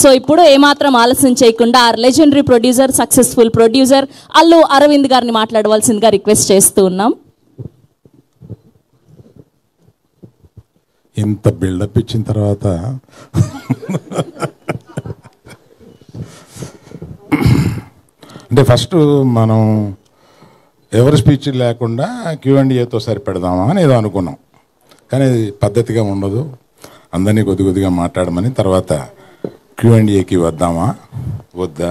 So ఇప్పుడు ఏమాత్రం ఆలస్యం చేయకుండా ఆ legendary producer, successful producer Allu Aravind గారిని మాట్లాడవలసిందిగా రిక్వెస్ట్ చేస్తూ ఉన్నాం. ఇంత బిల్డప్ ఇచ్చిన తర్వాత అంటే ఫస్ట్ మనం ఎవరి స్పీచ్ లేకుండా Q&Aతో సరిపెడదామా అని ఏదో అనుకున్నాం. కానీ అది పద్ధతిగా ఉండదు. అందరినీ కొద్దిగా మాట్లాడమని తర్వాత Q&Aకి వద్దామా వద్దా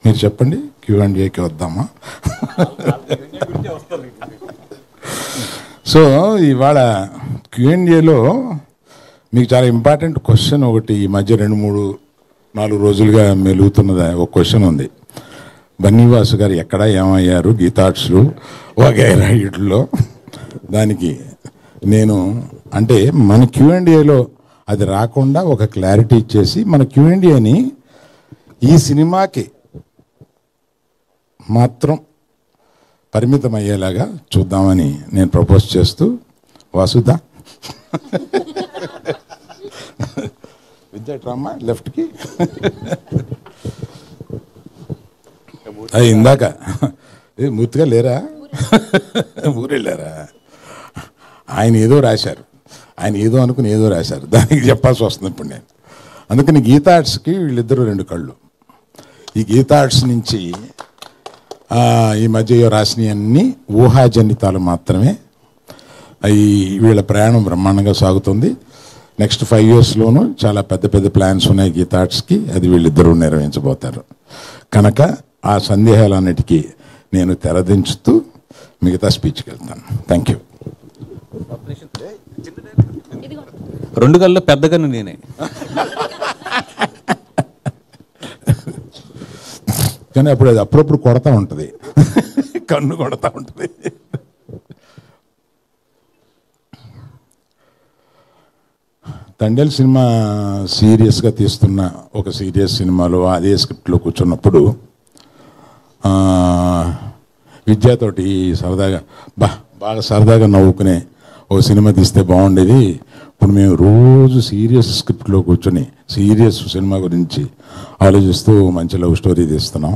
మీరు చెప్పండి. Q&Aకి వద్దామా? సో ఇవాళ Q&Aలో మీకు చాలా ఇంపార్టెంట్ క్వశ్చన్ ఒకటి ఈ మధ్య 2-3-4 రోజులుగా మెలుగుతున్నది ఒక క్వశ్చన్ ఉంది. బన్నీవాసు గారు ఎక్కడ ఏమయ్యారు గీతార్ట్స్లు వగైరా ఇట్లో. దానికి నేను అంటే మన Q&Aలో అది రాకుండా ఒక క్లారిటీ ఇచ్చేసి మన Q&Aని ఈ సినిమాకి మాత్రం పరిమితం అయ్యేలాగా చూద్దామని నేను ప్రపోజ్ చేస్తూ వాసుదా విద్యాట్రామా లెఫ్ట్కి అది ఇందాక మూర్తిగా లేరా ఊరెళ్ళారా? ఆయన ఏదో రాశారు, ఆయన ఏదో అనుకుని ఏదో రాశారు, దానికి చెప్పాల్సి వస్తుంది ఇప్పుడు నేను. అందుకని గీతార్ట్స్కి వీళ్ళిద్దరూ 2 కళ్ళు. ఈ గీతార్ట్స్ నుంచి ఈ మధ్య రాసినవన్నీ ఊహాజనితాలు మాత్రమే. అవి వీళ్ళ ప్రయాణం బ్రహ్మాండంగా సాగుతుంది. నెక్స్ట్ 5 yearsలోనూ చాలా పెద్ద ప్లాన్స్ ఉన్నాయి గీతార్ట్స్కి. అది వీళ్ళిద్దరూ నిర్వహించబోతారు. కనుక ఆ సందేహాలన్నిటికీ నేను తెరదించుతూ మిగతా స్పీచ్కి వెళ్తాను. Thank you. 2 కళ్ళు పెద్దగా నేనే. కానీ అప్పుడు అది అప్పుడప్పుడు కొడతా ఉంటుంది, కన్ను కొడతా ఉంటుంది. తండేల్ సినిమా సీరియస్గా తీస్తున్న ఒక సీరియస్ సినిమాలో అదే స్క్రిప్ట్లో కూర్చున్నప్పుడు విద్యాతోటి సరదాగా బాగా సరదాగా నవ్వుకునే ఓ సినిమా తీస్తే బాగుండేది. ఇప్పుడు మేము రోజు సీరియస్ స్క్రిప్ట్లో కూర్చొని సీరియస్ సినిమా గురించి ఆలోచిస్తూ మంచి లవ్ స్టోరీ తీస్తున్నాం.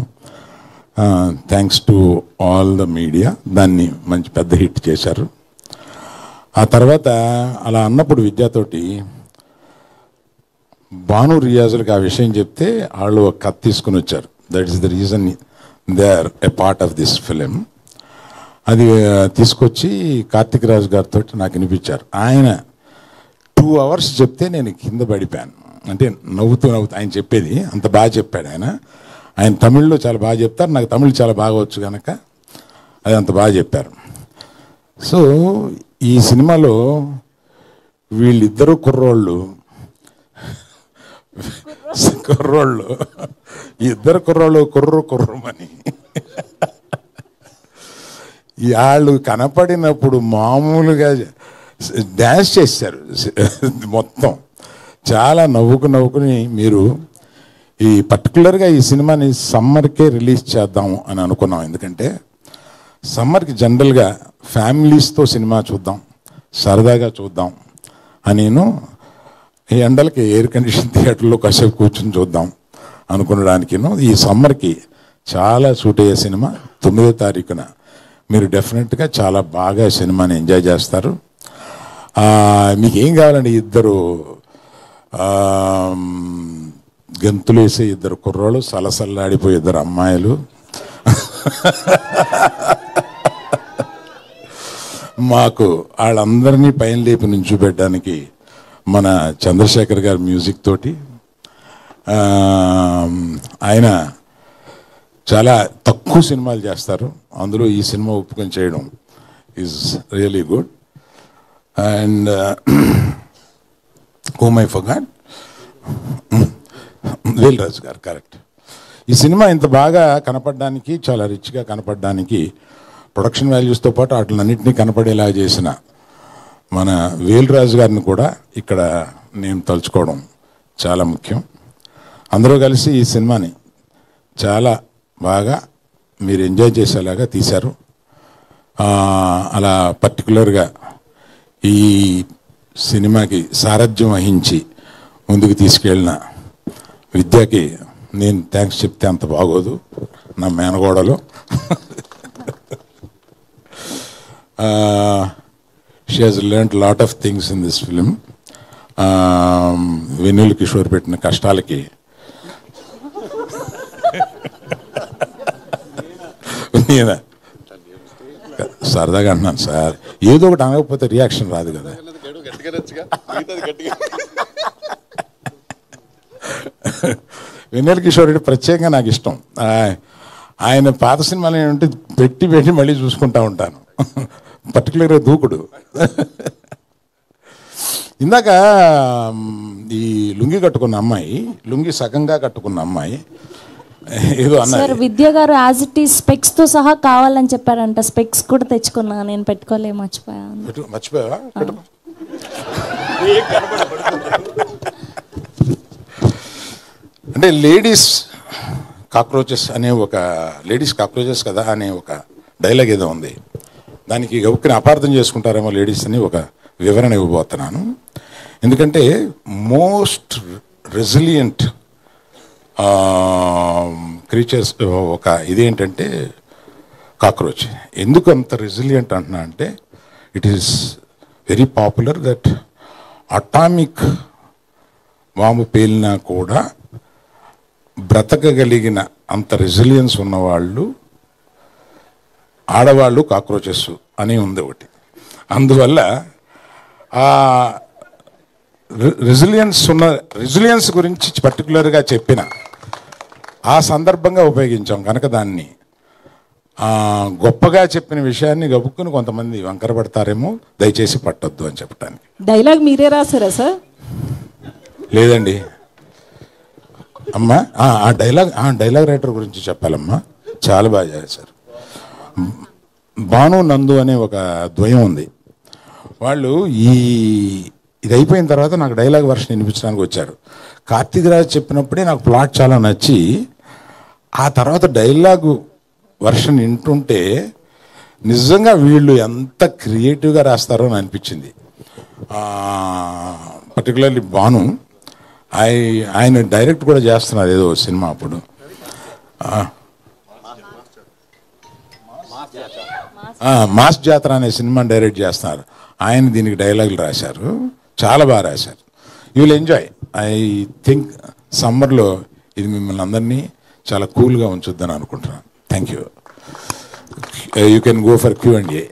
Thanks to all the media దాన్ని మంచి పెద్ద హిట్ చేశారు. ఆ తర్వాత అలా అన్నప్పుడు విద్యాతోటి భాను రియాజులకు ఆ విషయం చెప్తే వాళ్ళు ఒక కథ తీసుకుని వచ్చారు. That is the reason they are a part of this film. అది తీసుకొచ్చి కార్తిక్ రాజు గారితో నాకు వినిపించారు. ఆయన 2 hours చెప్తే నేను కింద పడిపోయాను. అంటే నవ్వుతూ ఆయన చెప్పేది అంత బాగా చెప్పాడు. ఆయన తమిళ్లో చాలా బాగా చెప్తారు, నాకు తమిళ్ చాలా బాగా వచ్చు కనుక అది అంత బాగా చెప్పారు. సో ఈ సినిమాలో వీళ్ళిద్దరూ కుర్రోళ్ళు ఇద్దరు కుర్రోళ్ళు కుర్రమని వాళ్ళు కనపడినప్పుడు మామూలుగా డ్యాన్స్ చేశారు మొత్తం. చాలా నవ్వుకుని మీరు ఈ పర్టికులర్గా ఈ సినిమాని సమ్మర్కే రిలీజ్ చేద్దాము అని అనుకున్నాం. ఎందుకంటే సమ్మర్కి జనరల్గా ఫ్యామిలీస్తో సినిమా చూద్దాం, సరదాగా చూద్దాం అని నేను ఈ ఎండలకి ఎయిర్ కండిషన్ థియేటర్లో కాసేపు కూర్చొని చూద్దాం అనుకునడానికి ఈ సమ్మర్కి చాలా సూట్ అయ్యే సినిమా. 9వ తారీఖున మీరు డెఫినెట్గా చాలా బాగా సినిమాని ఎంజాయ్ చేస్తారు. మీకు ఏం కావాలండి? ఇద్దరు గంతులు వేసే 2 కుర్రోళ్ళు, సలసల్లాడిపోయే 2 అమ్మాయిలు, మాకు వాళ్ళందరినీ పైన లేపి నుంచోబెట్టడానికి మన చంద్రశేఖర్ గారి మ్యూజిక్ తోటి ఆయన చాలా తక్కువ సినిమాలు చేస్తారు. అందులో ఈ సినిమా ఒప్పుకొని చేయడం is really good. And whom I forgot, well Raju garu correct. ఈ సినిమా ఇంత బాగా కనపడడానికి, చాలా రిచ్గా కనపడడానికి ప్రొడక్షన్ వాల్యూస్తో పాటు వాటిలన్నింటినీ కనపడేలా చేసిన మన వేల్ రాజు గారిని కూడా ఇక్కడ నేను తలుచుకోవడం చాలా ముఖ్యం. అందరూ కలిసి ఈ సినిమాని చాలా బాగా మీరు ఎంజాయ్ చేసేలాగా తీశారు. అలా పర్టికులర్గా ఈ సినిమాకి సారథ్యం వహించి ముందుకు తీసుకెళ్ళిన విద్యకి నేను థ్యాంక్స్ చెప్తే అంత బాగోదు, నా మేనగోడలు. She has learned lot of things in this film. Vennela Kishore పెట్టిన కష్టాలకి నేనా సరదాగా అంటున్నాను సార్, ఏదో ఒకటి అనకపోతే రియాక్షన్ రాదు కదా. వెన్నెల కిషోర్ రెడ్డి ప్రత్యేకంగా నాకు ఇష్టం. ఆయన పాత సినిమాలు ఏంటంటే పెట్టి పెట్టి మళ్ళీ చూసుకుంటా ఉంటాను, పర్టికులర్గా దూకుడు. ఇందాక ఈ లుంగి కట్టుకున్న అమ్మాయి, లుంగి సగంగా కట్టుకున్న అమ్మాయి ఏదో సార్ విద్య గారు యాజ్ ఇట్ ఈస్ స్పెక్స్ తో సహా కావాలని చెప్పారంట. స్పెక్స్ కూడా తెచ్చుకున్నా, నేను పెట్టుకోలే, మర్చిపోయావా? అంటే లేడీస్ కాక్రోచెస్ అనే ఒక లేడీస్ కాక్రోచెస్ కదా అనే ఒక డైలాగ్ ఏదో ఉంది. దానికి గౌక్కిని అపార్థం చేసుకుంటారేమో లేడీస్ అని ఒక వివరణ ఇవ్వబోతున్నాను. ఎందుకంటే మోస్ట్ రెసిలియంట్ క్రీచర్స్ ఒక ఇదేంటంటే కాక్రోచ్. ఎందుకు అంత రెసిలియంట్ అంటున్నా అంటే it is very popular that atomic bomb పేలినా కూడా బ్రతకగలిగిన అంత రెసిలియన్స్ ఉన్నవాళ్ళు ఆడవాళ్ళు కాక్రోచెస్ అని ఉంది ఒకటి. అందువల్ల ఆ రెసిలియన్స్ గురించి పర్టికులర్గా చెప్పిన ఆ సందర్భంగా ఉపయోగించాం కనుక దాన్ని గొప్పగా చెప్పిన విషయాన్ని గబుక్కుని కొంతమంది వంకర పడతారేమో, దయచేసి పట్టొద్దు అని చెప్పడానికి. డైలాగ్ మీరే రాసారా సార్? లేదండి అమ్మా, ఆ డైలాగ్ రైటర్ గురించి చెప్పాలమ్మా, చాలా బాగా చేశారు. భాను నందు అనే ఒక ద్వయం ఉంది. వాళ్ళు ఇది అయిపోయిన తర్వాత నాకు డైలాగ్ వర్షన్ వినిపించడానికి వచ్చారు. కార్తీక్ రాజ్ చెప్పినప్పుడే నాకు ప్లాట్ చాలా నచ్చి ఆ తర్వాత డైలాగు వర్షన్ వింటుంటే నిజంగా వీళ్ళు ఎంత క్రియేటివ్గా రాస్తారో అని అనిపించింది. పర్టికులర్లీ భాను, ఆయన డైరెక్ట్ కూడా చేస్తున్నారు ఏదో సినిమా. అప్పుడు మాస్ జాతర అనే సినిమా డైరెక్ట్ చేస్తున్నారు. ఆయన దీనికి డైలాగులు రాశారు, చాలా బాగా రాశారు. You will enjoy. I think సమ్మర్లో ఇది మిమ్మల్ని అందరినీ చాలా కూల్గా ఉంచుద్దని అనుకుంటున్నాను. Thank you. You can go for Q&A.